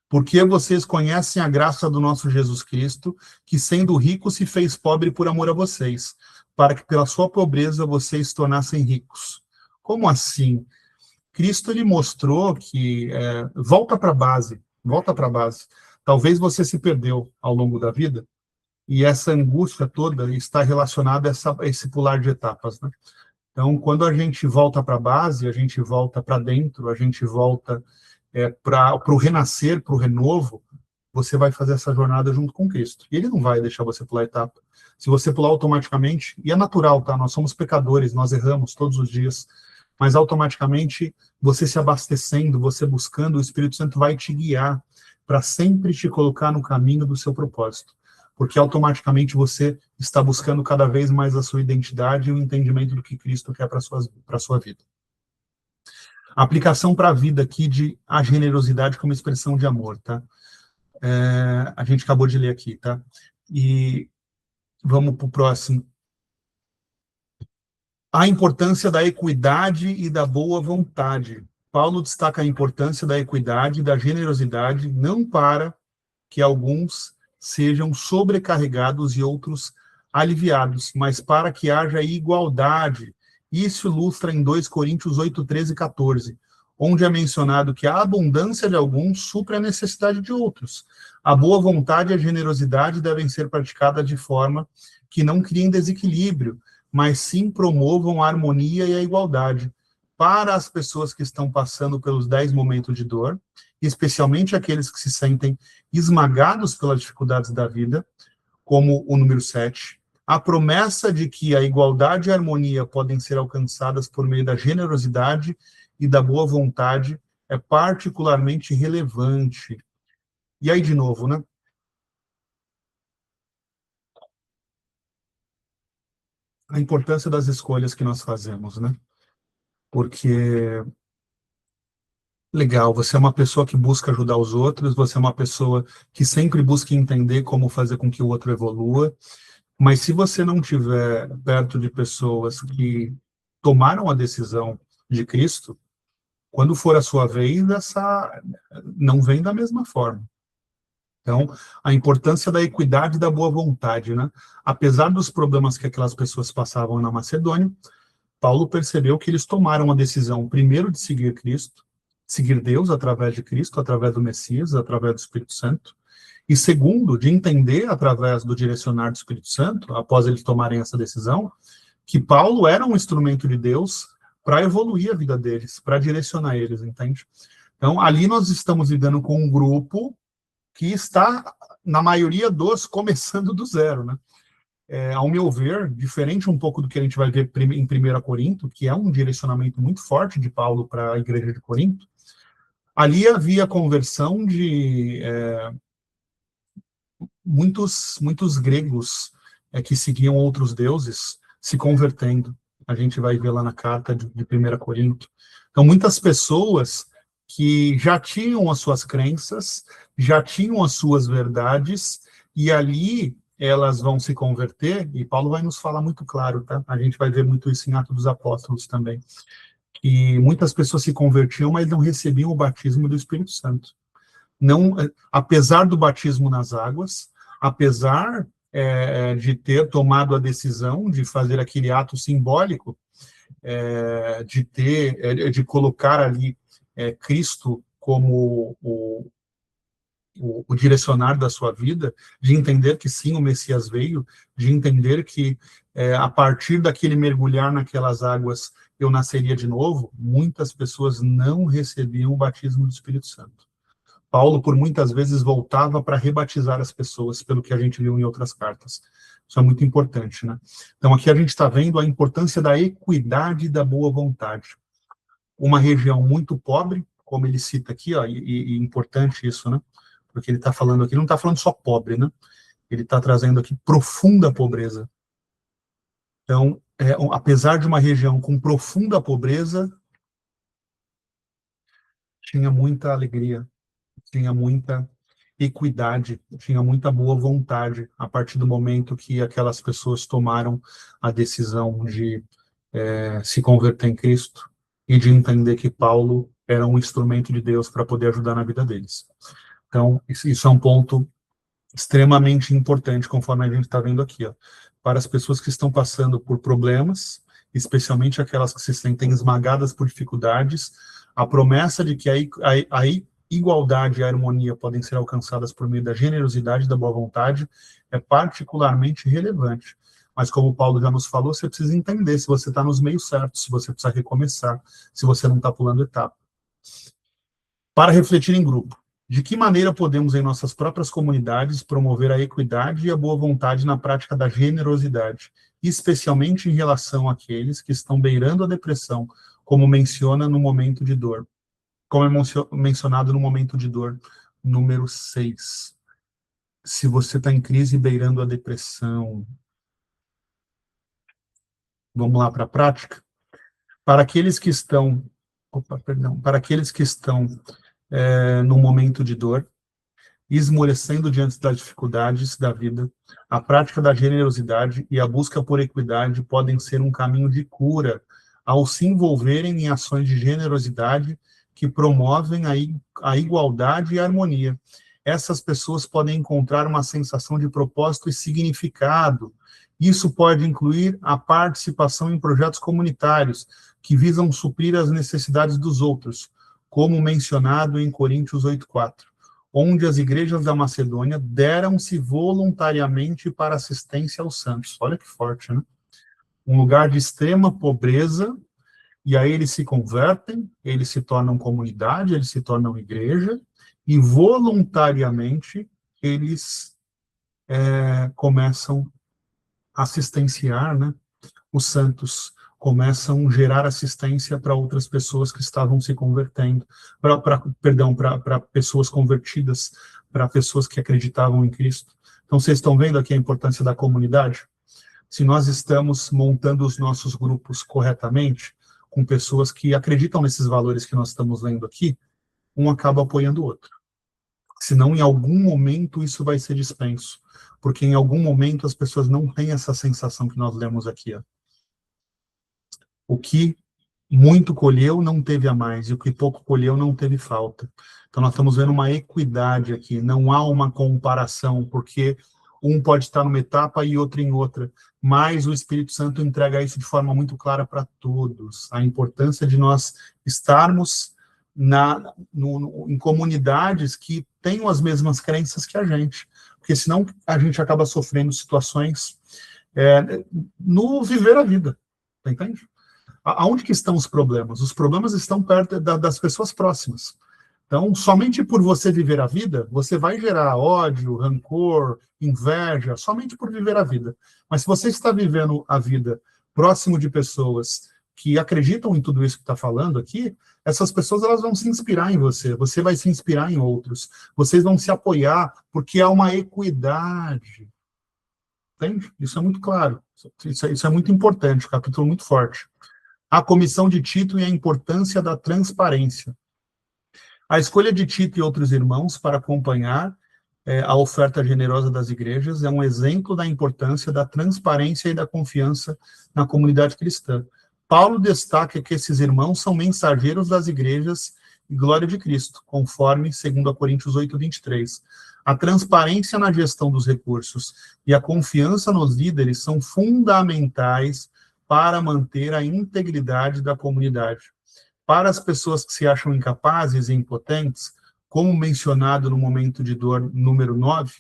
A: Porque vocês conhecem a graça do nosso Jesus Cristo, que sendo rico se fez pobre por amor a vocês, para que pela sua pobreza vocês se tornassem ricos. Como assim? Cristo ele mostrou que volta para a base, volta para a base. Talvez você se perdeu ao longo da vida, e essa angústia toda está relacionada a esse pular de etapas, né? Então, quando a gente volta para a base, a gente volta para dentro, a gente volta para o renascer, para o renovo, você vai fazer essa jornada junto com Cristo. E ele não vai deixar você pular etapa. Se você pular automaticamente, e é natural, tá? Nós somos pecadores, nós erramos todos os dias, mas automaticamente, você se abastecendo, você buscando, o Espírito Santo vai te guiar para sempre te colocar no caminho do seu propósito. Porque automaticamente você está buscando cada vez mais a sua identidade e o entendimento do que Cristo quer para a sua vida. A aplicação para a vida aqui de a generosidade como expressão de amor, tá? A gente acabou de ler aqui, tá? E vamos para o próximo. A importância da equidade e da boa vontade. Paulo destaca a importância da equidade e da generosidade, não para que alguns sejam sobrecarregados e outros aliviados, mas para que haja igualdade. Isso ilustra em 2 Coríntios 8, 13 e 14, onde é mencionado que a abundância de alguns supre a necessidade de outros. A boa vontade e a generosidade devem ser praticadas de forma que não criem desequilíbrio, mas sim promovam a harmonia e a igualdade. Para as pessoas que estão passando pelos 10 momentos de dor, especialmente aqueles que se sentem esmagados pelas dificuldades da vida, como o número 7, a promessa de que a igualdade e a harmonia podem ser alcançadas por meio da generosidade e da boa vontade é particularmente relevante. E aí, de novo, né? A importância das escolhas que nós fazemos, né? Porque legal, você é uma pessoa que busca ajudar os outros, você é uma pessoa que sempre busca entender como fazer com que o outro evolua, mas se você não tiver perto de pessoas que tomaram a decisão de Cristo, quando for a sua vez, essa não vem da mesma forma. Então, a importância da equidade e da boa vontade, né? Apesar dos problemas que aquelas pessoas passavam na Macedônia, Paulo percebeu que eles tomaram a decisão, primeiro, de seguir Cristo, seguir Deus através de Cristo, através do Messias, através do Espírito Santo, e segundo, de entender, através do direcionar do Espírito Santo, após eles tomarem essa decisão, que Paulo era um instrumento de Deus para evoluir a vida deles, para direcionar eles, entende? Então, ali nós estamos lidando com um grupo que está, na maioria dos, começando do zero, né? Ao meu ver, diferente um pouco do que a gente vai ver em 1 Corinto, que é um direcionamento muito forte de Paulo para a igreja de Corinto, ali havia conversão de muitos gregos que seguiam outros deuses, se convertendo. A gente vai ver lá na carta de 1 Corinto. Então, muitas pessoas que já tinham as suas crenças, já tinham as suas verdades, e ali elas vão se converter, e Paulo vai nos falar muito claro, tá? A gente vai ver muito isso em Atos dos Apóstolos também, que muitas pessoas se convertiam, mas não recebiam o batismo do Espírito Santo. Não, apesar do batismo nas águas, apesar de ter tomado a decisão de fazer aquele ato simbólico, de colocar ali Cristo como o direcionar da sua vida, de entender que sim, o Messias veio, de entender que a partir daquele mergulhar naquelas águas eu nasceria de novo, muitas pessoas não recebiam o batismo do Espírito Santo. Paulo, por muitas vezes, voltava para rebatizar as pessoas, pelo que a gente viu em outras cartas. Isso é muito importante, né? Então, aqui a gente está vendo a importância da equidade e da boa vontade. Uma região muito pobre, como ele cita aqui, ó, e importante isso, né? Porque ele está falando aqui, não está falando só pobre, né? Ele está trazendo aqui profunda pobreza. Então, apesar de uma região com profunda pobreza, tinha muita alegria, tinha muita equidade, tinha muita boa vontade a partir do momento que aquelas pessoas tomaram a decisão de se converter em Cristo e de entender que Paulo era um instrumento de Deus para poder ajudar na vida deles. Então, isso é um ponto extremamente importante, conforme a gente está vendo aqui, ó, para as pessoas que estão passando por problemas, especialmente aquelas que se sentem esmagadas por dificuldades, a promessa de que a igualdade e a harmonia podem ser alcançadas por meio da generosidade e da boa vontade é particularmente relevante. Mas como o Paulo já nos falou, você precisa entender se você está nos meios certos, se você precisa recomeçar, se você não está pulando etapa. Para refletir em grupo. De que maneira podemos, em nossas próprias comunidades, promover a equidade e a boa vontade na prática da generosidade, especialmente em relação àqueles que estão beirando a depressão, como menciona no momento de dor? Como é mencionado no momento de dor, número 6. Se você está em crise beirando a depressão, vamos lá para a prática? Para aqueles que estão, para aqueles que estão no momento de dor, esmorecendo diante das dificuldades da vida, a prática da generosidade e a busca por equidade podem ser um caminho de cura ao se envolverem em ações de generosidade que promovem a igualdade e a harmonia. Essas pessoas podem encontrar uma sensação de propósito e significado. Isso pode incluir a participação em projetos comunitários que visam suprir as necessidades dos outros, como mencionado em Coríntios 8:4, onde as igrejas da Macedônia deram-se voluntariamente para assistência aos santos. Olha que forte, né? Um lugar de extrema pobreza, e aí eles se convertem, eles se tornam comunidade, eles se tornam igreja, e voluntariamente eles começam a assistenciar, né, os santos, começam a gerar assistência para outras pessoas que estavam se convertendo, para pessoas convertidas, para pessoas que acreditavam em Cristo. Então, vocês estão vendo aqui a importância da comunidade? Se nós estamos montando os nossos grupos corretamente, com pessoas que acreditam nesses valores que nós estamos lendo aqui, um acaba apoiando o outro. Senão, em algum momento, isso vai ser dispenso, porque em algum momento as pessoas não têm essa sensação que nós lemos aqui, ó. O que muito colheu não teve a mais, e o que pouco colheu não teve falta. Então, nós estamos vendo uma equidade aqui, não há uma comparação, porque um pode estar numa etapa e outro em outra, mas o Espírito Santo entrega isso de forma muito clara para todos, a importância de nós estarmos em comunidades que tenham as mesmas crenças que a gente, porque senão a gente acaba sofrendo situações no viver a vida, entende? Aonde que estão os problemas? Os problemas estão perto das pessoas próximas. Então, somente por você viver a vida, você vai gerar ódio, rancor, inveja, somente por viver a vida. Mas se você está vivendo a vida próximo de pessoas que acreditam em tudo isso que está falando aqui, essas pessoas elas vão se inspirar em você, você vai se inspirar em outros, vocês vão se apoiar, porque há uma equidade. entende? Isso é muito claro, isso é muito importante, capítulo muito forte. A comissão de Tito e a importância da transparência. A escolha de Tito e outros irmãos para acompanhar a oferta generosa das igrejas é um exemplo da importância da transparência e da confiança na comunidade cristã. Paulo destaca que esses irmãos são mensageiros das igrejas e glória de Cristo, conforme 2 Coríntios 8:23. A transparência na gestão dos recursos e a confiança nos líderes são fundamentais para manter a integridade da comunidade. Para as pessoas que se acham incapazes e impotentes, como mencionado no momento de dor número 9,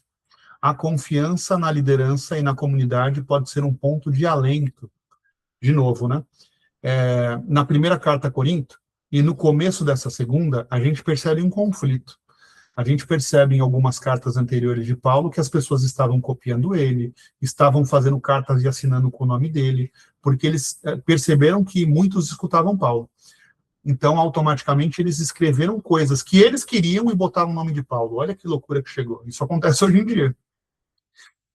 A: a confiança na liderança e na comunidade pode ser um ponto de alento. De novo, né? Na primeira carta a Corinto, e no começo dessa segunda, a gente percebe um conflito. A gente percebe em algumas cartas anteriores de Paulo que as pessoas estavam copiando ele, estavam fazendo cartas e assinando com o nome dele, porque eles perceberam que muitos escutavam Paulo. Então, automaticamente, eles escreveram coisas que eles queriam e botaram o nome de Paulo. Olha que loucura que chegou. Isso acontece hoje em dia.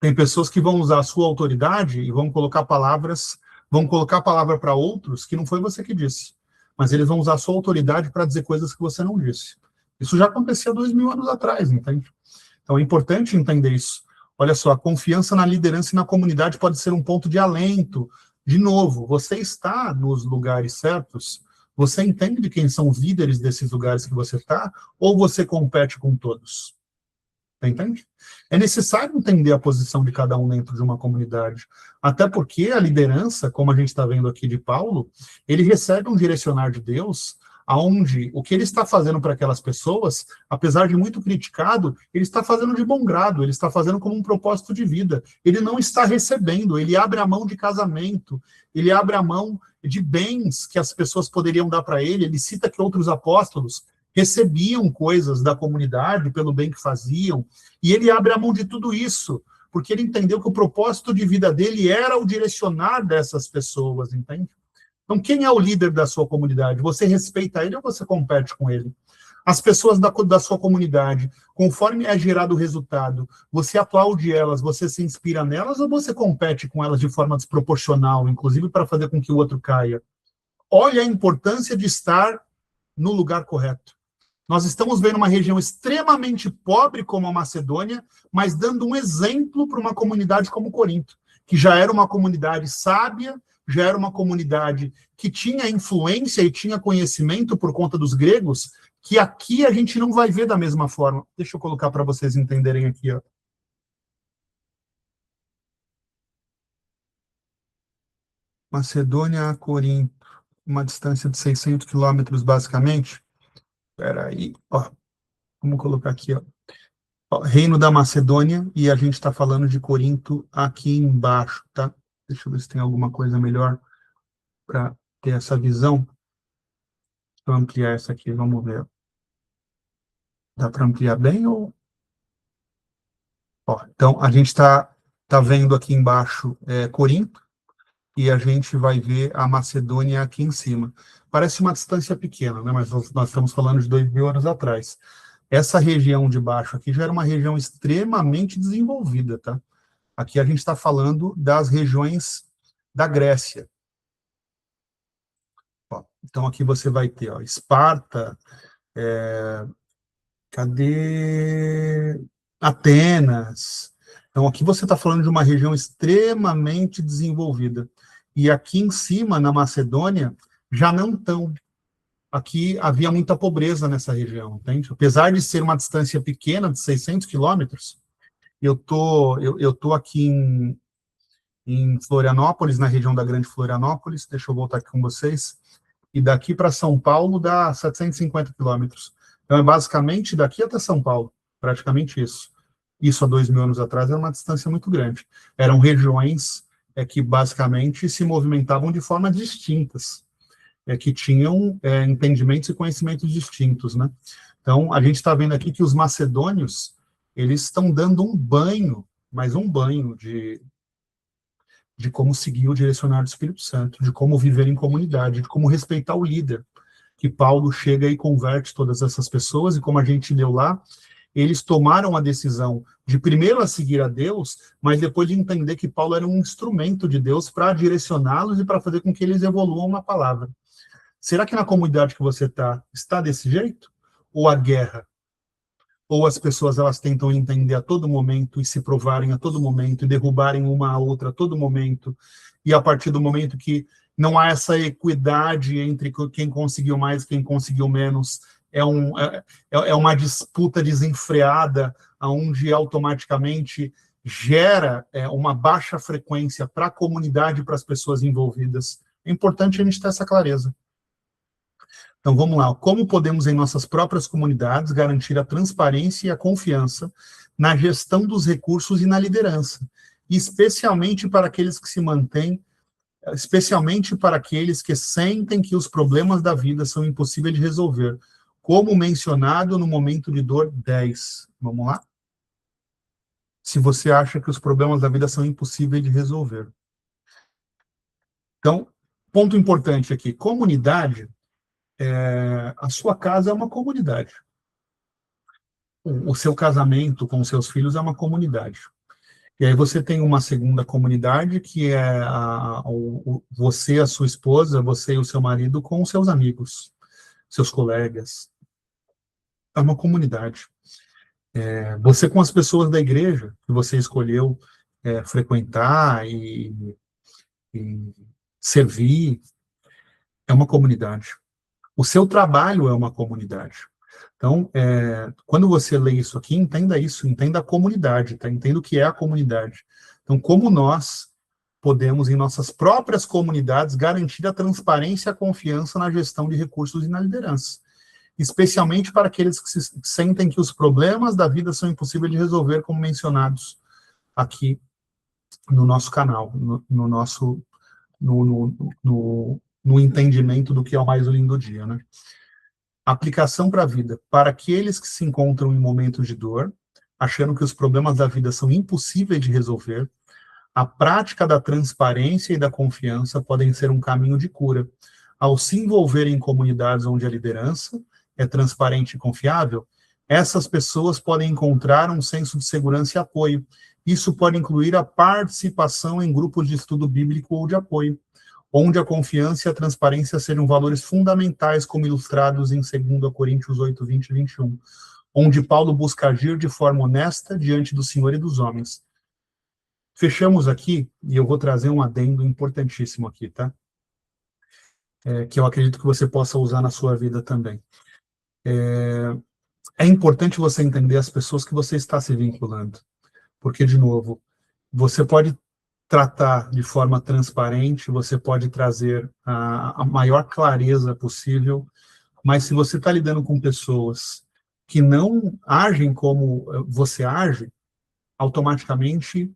A: Tem pessoas que vão usar a sua autoridade e vão colocar a palavra para outros que não foi você que disse. Mas eles vão usar a sua autoridade para dizer coisas que você não disse. Isso já acontecia 2000 anos atrás, entende? Então, é importante entender isso. Olha só, a confiança na liderança e na comunidade pode ser um ponto de alento. De novo, você está nos lugares certos. Você entende quem são os líderes desses lugares que você está, ou você compete com todos? Entende? É necessário entender a posição de cada um dentro de uma comunidade. Até porque a liderança, como a gente está vendo aqui de Paulo, ele recebe um direcionar de Deus, aonde o que ele está fazendo para aquelas pessoas, apesar de muito criticado, ele está fazendo de bom grado, ele está fazendo como um propósito de vida. Ele não está recebendo, ele abre a mão de casamento, ele abre a mão de bens que as pessoas poderiam dar para ele. Ele cita que outros apóstolos recebiam coisas da comunidade pelo bem que faziam, e ele abre a mão de tudo isso, porque ele entendeu que o propósito de vida dele era o direcionar dessas pessoas, entende? Então, quem é o líder da sua comunidade? Você respeita ele ou você compete com ele? As pessoas da sua comunidade, conforme é gerado o resultado, você aplaude elas, você se inspira nelas ou você compete com elas de forma desproporcional, inclusive para fazer com que o outro caia? Olha a importância de estar no lugar correto. Nós estamos vendo uma região extremamente pobre como a Macedônia, mas dando um exemplo para uma comunidade como Corinto, que já era uma comunidade sábia, já era uma comunidade que tinha influência e tinha conhecimento por conta dos gregos, que aqui a gente não vai ver da mesma forma. Deixa eu colocar para vocês entenderem aqui, ó. Macedônia a Corinto, uma distância de 600 quilômetros, basicamente. Espera aí, ó. Vamos colocar aqui, ó. Reino da Macedônia, e a gente está falando de Corinto aqui embaixo, tá? Deixa eu ver se tem alguma coisa melhor para ter essa visão. Vou ampliar essa aqui, vamos ver. Dá para ampliar bem ou... Ó, então, a gente está vendo aqui embaixo Corinto, e a gente vai ver a Macedônia aqui em cima. Parece uma distância pequena, né? Mas nós estamos falando de 2000 anos atrás. Essa região de baixo aqui já era uma região extremamente desenvolvida, tá? Aqui a gente está falando das regiões da Grécia. Ó, então aqui você vai ter, ó, Esparta, cadê? Atenas. Então aqui você está falando de uma região extremamente desenvolvida. E aqui em cima, na Macedônia, já não tão. Aqui havia muita pobreza nessa região, entende? Apesar de ser uma distância pequena, de 600 quilômetros, eu tô aqui em Florianópolis, na região da Grande Florianópolis, deixa eu voltar aqui com vocês, e daqui para São Paulo dá 750 quilômetros. Então, é basicamente daqui até São Paulo, praticamente isso. Isso há 2000 anos atrás era uma distância muito grande. Eram regiões que basicamente se movimentavam de formas distintas, que tinham entendimentos e conhecimentos distintos, né? Então, a gente está vendo aqui que os macedônios, eles estão dando um banho, mas um banho de como seguir o direcionar do Espírito Santo, de como viver em comunidade, de como respeitar o líder, que Paulo chega e converte todas essas pessoas, e como a gente leu lá, eles tomaram a decisão de primeiro a seguir a Deus, mas depois de entender que Paulo era um instrumento de Deus para direcioná-los e para fazer com que eles evoluam na palavra. Será que na comunidade que você está desse jeito? Ou a guerra? Ou as pessoas elas tentam entender a todo momento e se provarem a todo momento e derrubarem uma a outra a todo momento, e a partir do momento que não há essa equidade entre quem conseguiu mais e quem conseguiu menos, é uma disputa desenfreada, onde automaticamente gera uma baixa frequência para a comunidade e para as pessoas envolvidas. É importante a gente ter essa clareza. Então, vamos lá. Como podemos, em nossas próprias comunidades, garantir a transparência e a confiança na gestão dos recursos e na liderança, especialmente para aqueles que se mantêm, especialmente para aqueles que sentem que os problemas da vida são impossíveis de resolver, como mencionado no momento de dor 10. Vamos lá? Se você acha que os problemas da vida são impossíveis de resolver. Então, ponto importante aqui, comunidade. A sua casa é uma comunidade. O seu casamento com seus filhos é uma comunidade. E aí você tem uma segunda comunidade, que é você, a sua esposa, você e o seu marido com os seus amigos, seus colegas. É uma comunidade. Você com as pessoas da igreja, que você escolheu frequentar e servir, é uma comunidade. O seu trabalho é uma comunidade. Então, quando você lê isso aqui, entenda isso, entenda a comunidade, tá? Entenda o que é a comunidade. Então, como nós podemos, em nossas próprias comunidades, garantir a transparência e a confiança na gestão de recursos e na liderança, especialmente para aqueles que sentem que os problemas da vida são impossíveis de resolver, como mencionados aqui no nosso canal, no entendimento do que é o mais lindo dia, né? Aplicação para a vida. Para aqueles que se encontram em momentos de dor, achando que os problemas da vida são impossíveis de resolver, a prática da transparência e da confiança podem ser um caminho de cura. Ao se envolver em comunidades onde a liderança é transparente e confiável, essas pessoas podem encontrar um senso de segurança e apoio. Isso pode incluir a participação em grupos de estudo bíblico ou de apoio, onde a confiança e a transparência sejam valores fundamentais, como ilustrados em 2 Coríntios 8, 20 e 21, onde Paulo busca agir de forma honesta diante do Senhor e dos homens. Fechamos aqui, e eu vou trazer um adendo importantíssimo aqui, tá? Que eu acredito que você possa usar na sua vida também. É importante você entender as pessoas que você está se vinculando, porque, de novo, você pode tratar de forma transparente, você pode trazer a maior clareza possível, mas se você está lidando com pessoas que não agem como você age, automaticamente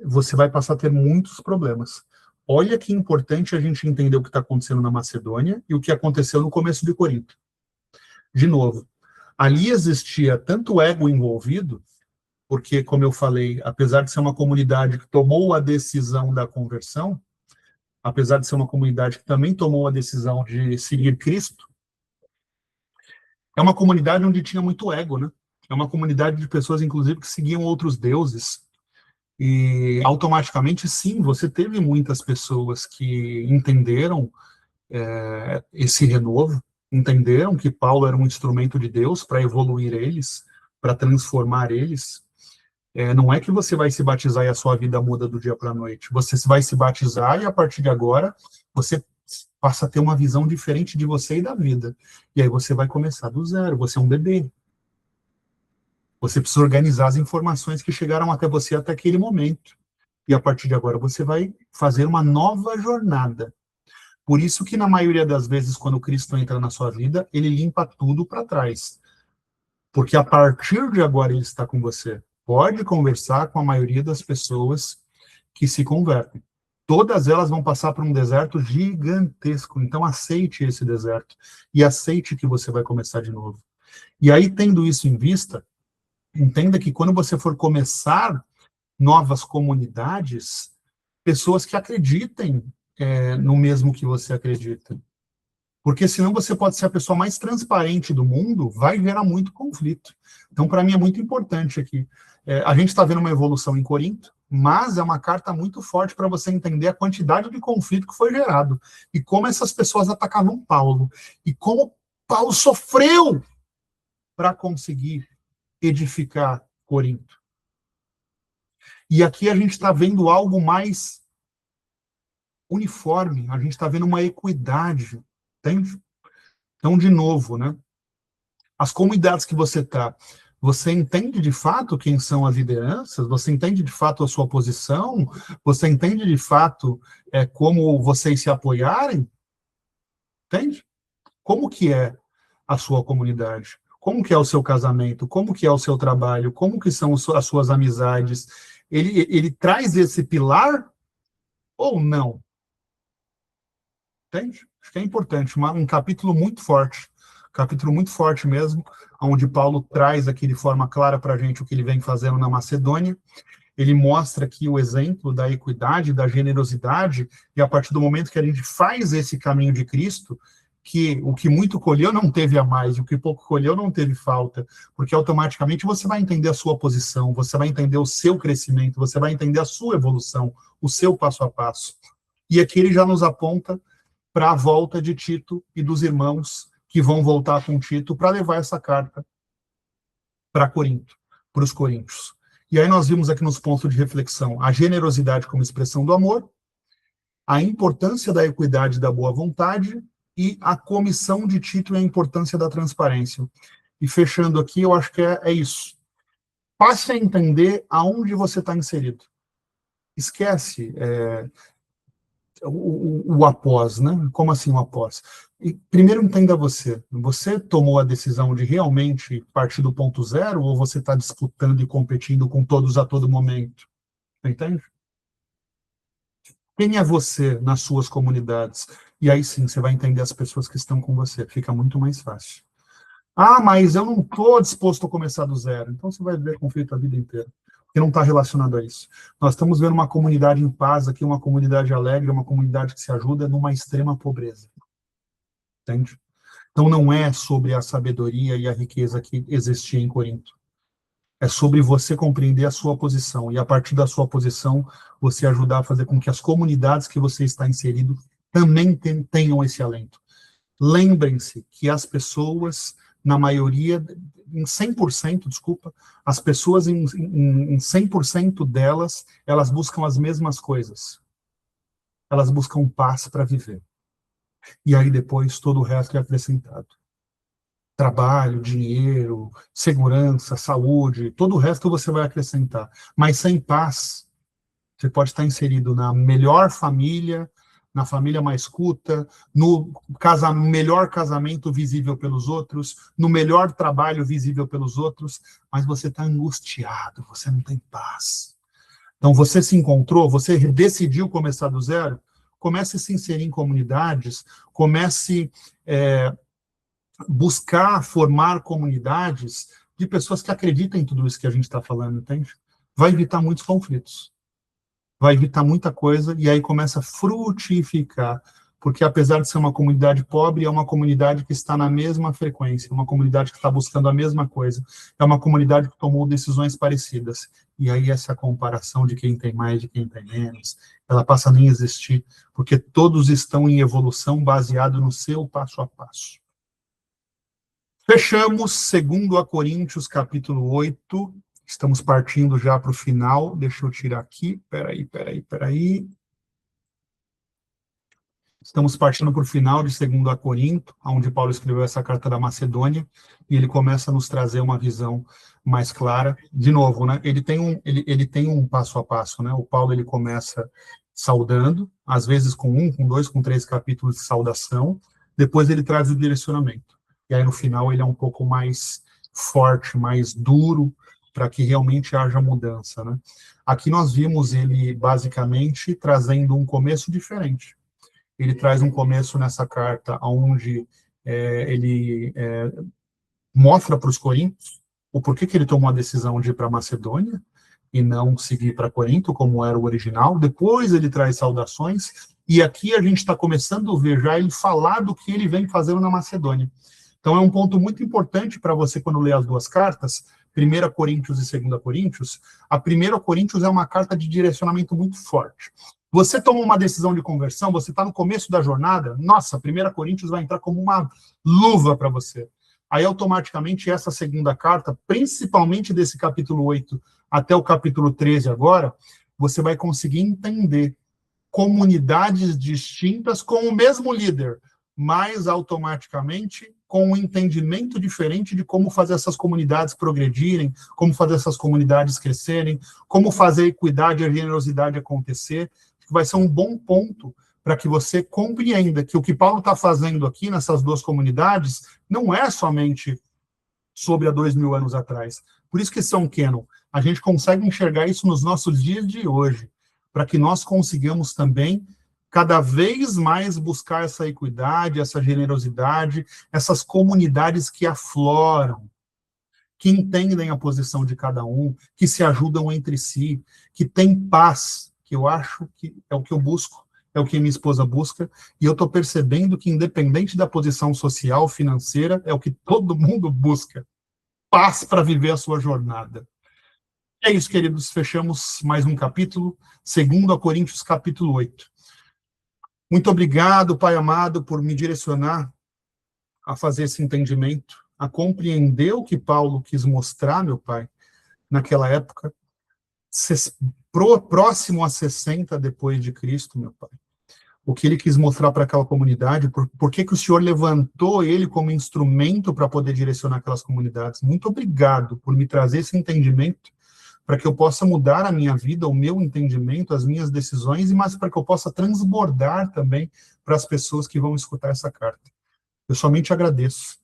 A: você vai passar a ter muitos problemas. Olha que importante a gente entender o que está acontecendo na Macedônia e o que aconteceu no começo de Corinto. De novo, ali existia tanto ego envolvido, porque, como eu falei, apesar de ser uma comunidade que tomou a decisão da conversão, apesar de ser uma comunidade que também tomou a decisão de seguir Cristo, é uma comunidade onde tinha muito ego, né? É uma comunidade de pessoas, inclusive, que seguiam outros deuses. E, automaticamente, sim, você teve muitas pessoas que entenderam esse renovo, entenderam que Paulo era um instrumento de Deus para evoluir eles, para transformar eles. Não é que você vai se batizar e a sua vida muda do dia para a noite. Você vai se batizar e, a partir de agora, você passa a ter uma visão diferente de você e da vida. E aí você vai começar do zero. Você é um bebê. Você precisa organizar as informações que chegaram até você até aquele momento. E, a partir de agora, você vai fazer uma nova jornada. Por isso que, na maioria das vezes, quando Cristo entra na sua vida, ele limpa tudo para trás. Porque, a partir de agora, ele está com você. Pode conversar com a maioria das pessoas que se convertem. Todas elas vão passar por um deserto gigantesco. Então, aceite esse deserto. E aceite que você vai começar de novo. E aí, tendo isso em vista, entenda que quando você for começar novas comunidades, pessoas que acreditem no mesmo que você acredita. Porque senão você pode ser a pessoa mais transparente do mundo, vai gerar muito conflito. Então, para mim, é muito importante aqui. A gente está vendo uma evolução em Corinto, mas é uma carta muito forte para você entender a quantidade de conflito que foi gerado, e como essas pessoas atacavam Paulo, e como Paulo sofreu para conseguir edificar Corinto. E aqui a gente está vendo algo mais uniforme, a gente está vendo uma equidade, entende? Então, de novo, né? As comunidades que você está, você entende de fato quem são as lideranças? Você entende de fato a sua posição? Você entende de fato como vocês se apoiarem? Entende? Como que é a sua comunidade? Como que é o seu casamento? Como que é o seu trabalho? Como que são as suas amizades? Ele traz esse pilar ou não? Entende? Acho que é importante. Um capítulo muito forte mesmo, onde Paulo traz aqui de forma clara para a gente o que ele vem fazendo na Macedônia. Ele mostra aqui o exemplo da equidade, da generosidade, e a partir do momento que a gente faz esse caminho de Cristo, que o que muito colheu não teve a mais, e o que pouco colheu não teve falta, porque automaticamente você vai entender a sua posição, você vai entender o seu crescimento, você vai entender a sua evolução, o seu passo a passo. E aqui ele já nos aponta para a volta de Tito e dos irmãos que vão voltar com Tito para levar essa carta para Corinto, para os coríntios. E aí nós vimos aqui nos pontos de reflexão a generosidade como expressão do amor, a importância da equidade e da boa vontade, e a comissão de Tito e a importância da transparência. E fechando aqui, eu acho que é isso. Passe a entender aonde você está inserido. Esquece o após, né? Como assim o após? E primeiro entenda você. Você tomou a decisão de realmente partir do ponto zero, ou você está disputando e competindo com todos a todo momento? Entende? Quem é você nas suas comunidades? E aí sim, você vai entender as pessoas que estão com você. Fica muito mais fácil. Ah, mas eu não estou disposto a começar do zero. Então você vai ver conflito a vida inteira, porque não está relacionado a isso. Nós estamos vendo uma comunidade em paz aqui, uma comunidade alegre, uma comunidade que se ajuda numa extrema pobreza. Entende? Então não é sobre a sabedoria e a riqueza que existia em Corinto. É sobre você compreender a sua posição, e a partir da sua posição, você ajudar a fazer com que as comunidades que você está inserido também tenham esse alento. Lembrem-se que as pessoas, na maioria, em 100%, desculpa, as pessoas em 100% delas, elas buscam as mesmas coisas. Elas buscam paz para viver. E aí depois todo o resto é acrescentado. Trabalho, dinheiro, segurança, saúde, todo o resto você vai acrescentar. Mas sem paz, você pode estar inserido na melhor família, na família mais culta, no melhor casamento visível pelos outros, no melhor trabalho visível pelos outros, mas você está angustiado, você não tem paz. Então, você se encontrou, você decidiu começar do zero, comece a se inserir em comunidades, comece buscar formar comunidades de pessoas que acreditam em tudo isso que a gente está falando, entende? Vai evitar muitos conflitos. Vai evitar muita coisa, e aí começa a frutificar, porque apesar de ser uma comunidade pobre, é uma comunidade que está na mesma frequência, uma comunidade que está buscando a mesma coisa, é uma comunidade que tomou decisões parecidas, e aí essa comparação de quem tem mais, de quem tem menos, ela passa a nem existir, porque todos estão em evolução baseado no seu passo a passo. Fechamos 2 Coríntios, capítulo 8, estamos partindo já para o final. Deixa eu tirar aqui. Peraí. Estamos partindo para o final de 2 Coríntios, onde Paulo escreveu essa carta da Macedônia, e ele começa a nos trazer uma visão mais clara. De novo, né? Ele tem um passo a passo, né? O Paulo ele começa saudando, às vezes com 1, com 2, com 3 capítulos de saudação. Depois ele traz o direcionamento. E aí no final ele é um pouco mais forte, mais duro, para que realmente haja mudança, né? Aqui nós vimos ele basicamente trazendo um começo diferente. Ele traz um começo nessa carta onde ele mostra para os coríntios o porquê que ele tomou a decisão de ir para Macedônia e não seguir para Corinto, como era o original. Depois ele traz saudações, E aqui a gente está começando a ver já ele falar do que ele vem fazendo na Macedônia. Então é um ponto muito importante para você quando lê as duas cartas, 1 Coríntios e 2 Coríntios. A 1 Coríntios é uma carta de direcionamento muito forte. Você toma uma decisão de conversão, você está no começo da jornada, nossa, 1 Coríntios vai entrar como uma luva para você. Aí, automaticamente, essa segunda carta, principalmente desse capítulo 8 até o capítulo 13 agora, você vai conseguir entender comunidades distintas com o mesmo líder, mas automaticamente com um entendimento diferente de como fazer essas comunidades progredirem, como fazer essas comunidades crescerem, como fazer a equidade e a generosidade acontecer. Vai ser um bom ponto para que você compreenda que o que Paulo está fazendo aqui nessas duas comunidades não é somente sobre há 2000 anos atrás. Por isso que São Canon, a gente consegue enxergar isso nos nossos dias de hoje, para que nós consigamos também cada vez mais buscar essa equidade, essa generosidade, essas comunidades que afloram, que entendem a posição de cada um, que se ajudam entre si, que têm paz, que eu acho que é o que eu busco, é o que minha esposa busca, e eu estou percebendo que, independente da posição social, financeira, é o que todo mundo busca, paz para viver a sua jornada. É isso, queridos, fechamos mais um capítulo, 2 Coríntios, capítulo 8. Muito obrigado, Pai amado, por me direcionar a fazer esse entendimento, a compreender o que Paulo quis mostrar, meu Pai, naquela época, próximo a 60 depois de Cristo, meu Pai. O que ele quis mostrar para aquela comunidade, por que o Senhor levantou ele como instrumento para poder direcionar aquelas comunidades. Muito obrigado por me trazer esse entendimento, para que eu possa mudar a minha vida, o meu entendimento, as minhas decisões, mas para que eu possa transbordar também para as pessoas que vão escutar essa carta. Eu somente agradeço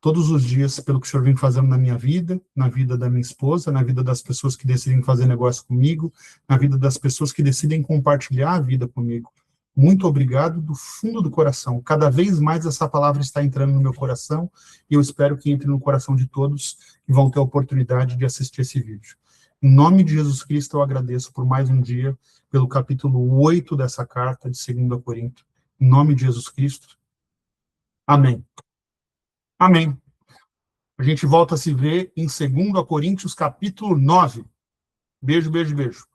A: todos os dias pelo que o Senhor vem fazendo na minha vida, na vida da minha esposa, na vida das pessoas que decidem fazer negócio comigo, na vida das pessoas que decidem compartilhar a vida comigo. Muito obrigado do fundo do coração. Cada vez mais essa palavra está entrando no meu coração e eu espero que entre no coração de todos que vão ter a oportunidade de assistir esse vídeo. Em nome de Jesus Cristo, eu agradeço por mais um dia, pelo capítulo 8 dessa carta de 2 Coríntios. Em nome de Jesus Cristo. Amém. Amém. A gente volta a se ver em 2 Coríntios, capítulo 9. Beijo, beijo, beijo.